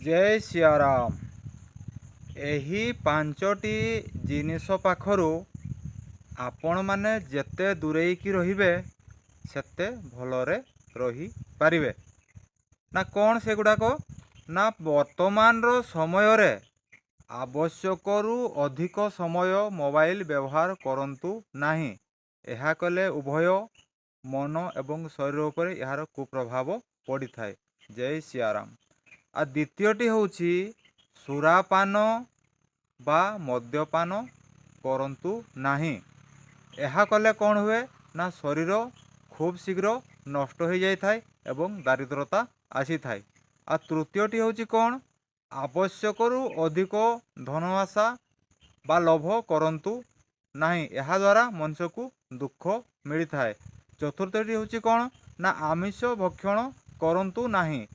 जय सियाराम। एही पांचटी जिनिष पाखरू आपण माने जेते दूरेकी रहिबे सेते भलरे रही पारिबे ना। कौन से गुड़ाक ना वर्तमान रो समय रे आवश्यकरू अधिक समय मोबाइल व्यवहार करंतु नाही। यह कले उभय मन एवं शरीर उपर यार कुप्रभाव पड़ी थाए। जय सियाराम। आ द्वितीयटी होउछि सुरापान बा मद्यपान करंतु नाही। यह कले कौन हुए ना शरीर खूब शीघ्र नष्ट हो जाए थाए एवं दारिद्रता आसी थाए। आ तृतीयटी होउछि कौन आवश्यकरू अधिक धन आशा बा लोभ करंतु नाही। यह द्वारा मनुष्य को दुख मिली थाए। चतुर्थटी होउछि कौन ना आमिष भक्षण करंतु नाही।